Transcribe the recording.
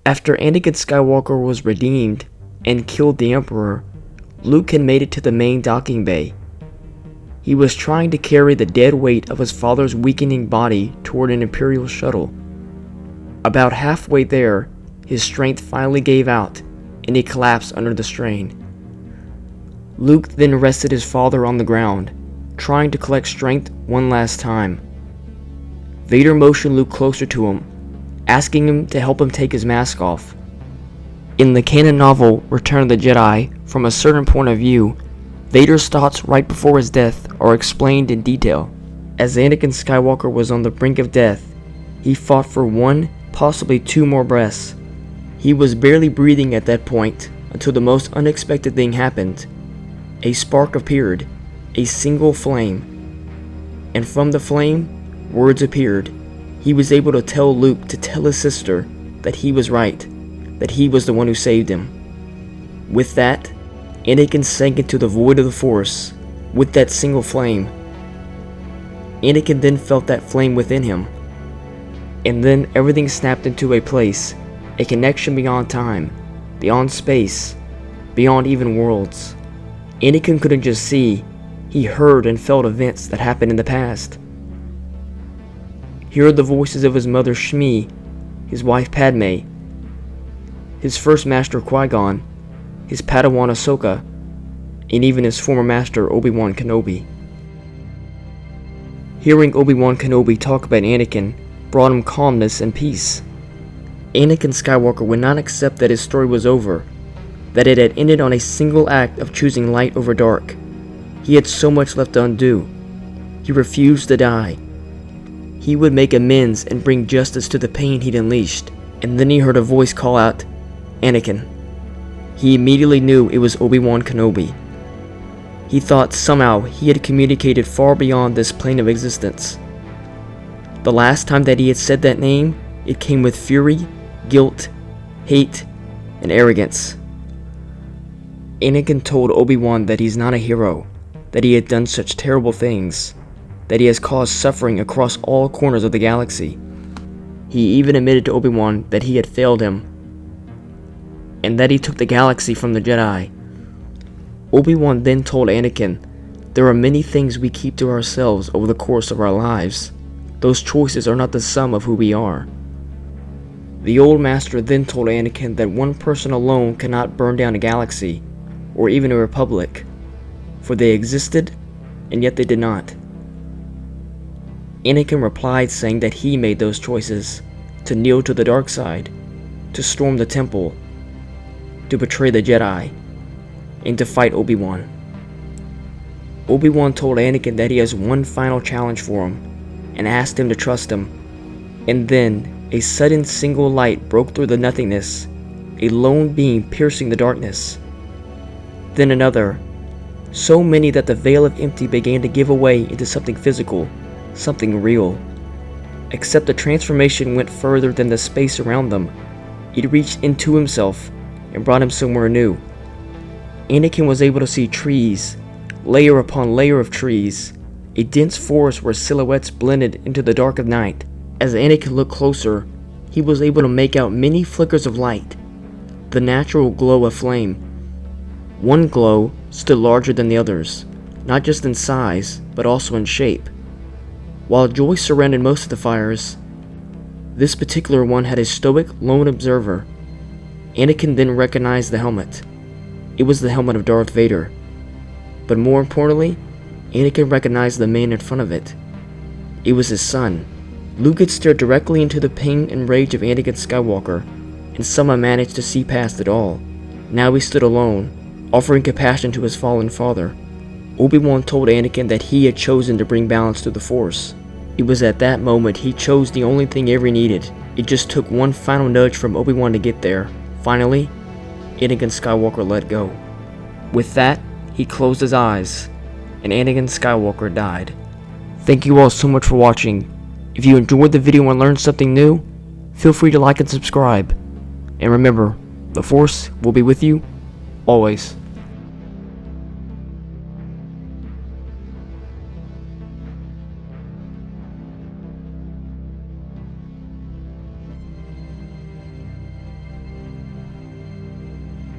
After Anakin Skywalker was redeemed and killed the Emperor, Luke had made it to the main docking bay. He was trying to carry the dead weight of his father's weakening body toward an Imperial shuttle. About halfway there, his strength finally gave out, and he collapsed under the strain. Luke then rested his father on the ground, trying to collect strength one last time. Vader motioned Luke closer to him, asking him to help him take his mask off. In the canon novel Return of the Jedi, from a certain point of view, Vader's thoughts right before his death are explained in detail. As Anakin Skywalker was on the brink of death, he fought for one, possibly two more breaths. He was barely breathing at that point until the most unexpected thing happened. A spark appeared, a single flame. And from the flame, words appeared. He was able to tell Luke to tell his sister that he was right, that he was the one who saved him. With that, Anakin sank into the void of the Force with that single flame. Anakin then felt that flame within him. And then everything snapped into a place, a connection beyond time, beyond space, beyond even worlds. Anakin couldn't just see, he heard and felt events that happened in the past. He heard the voices of his mother Shmi, his wife Padme, his first master Qui-Gon, his Padawan Ahsoka, and even his former master Obi-Wan Kenobi. Hearing Obi-Wan Kenobi talk about Anakin brought him calmness and peace. Anakin Skywalker would not accept that his story was over, that it had ended on a single act of choosing light over dark. He had so much left to undo. He refused to die. He would make amends and bring justice to the pain he'd unleashed. And then he heard a voice call out, "Anakin." He immediately knew it was Obi-Wan Kenobi. He thought somehow he had communicated far beyond this plane of existence. The last time that he had said that name, it came with fury, guilt, hate, and arrogance. Anakin told Obi-Wan that he's not a hero, that he had done such terrible things, that he has caused suffering across all corners of the galaxy. He even admitted to Obi-Wan that he had failed him, and that he took the galaxy from the Jedi. Obi-Wan then told Anakin, "There are many things we keep to ourselves over the course of our lives. Those choices are not the sum of who we are." The old master then told Anakin that one person alone cannot burn down a galaxy, or even a republic, for they existed, and yet they did not. Anakin replied saying that he made those choices, to kneel to the dark side, to storm the temple, to betray the Jedi, and to fight Obi-Wan. Obi-Wan told Anakin that he has one final challenge for him, and asked him to trust him. And then, a sudden single light broke through the nothingness, a lone beam piercing the darkness. Then another, so many that the veil of empty began to give away into something physical, something real. Except the transformation went further than the space around them. It reached into himself and brought him somewhere new. Anakin was able to see trees, layer upon layer of trees, a dense forest where silhouettes blended into the dark of night. As Anakin looked closer, he was able to make out many flickers of light, the natural glow of flame. One glow stood larger than the others, not just in size, but also in shape. While joy surrounded most of the fires, this particular one had a stoic, lone observer. Anakin then recognized the helmet. It was the helmet of Darth Vader. But more importantly, Anakin recognized the man in front of it. It was his son. Luke had stared directly into the pain and rage of Anakin Skywalker, and somehow managed to see past it all. Now he stood alone, offering compassion to his fallen father. Obi-Wan told Anakin that he had chosen to bring balance to the Force. It was at that moment he chose the only thing Avery needed. It just took one final nudge from Obi-Wan to get there. Finally, Anakin Skywalker let go. With that, he closed his eyes, and Anakin Skywalker died. Thank you all so much for watching. If you enjoyed the video and learned something new, feel free to like and subscribe. And remember, the Force will be with you always.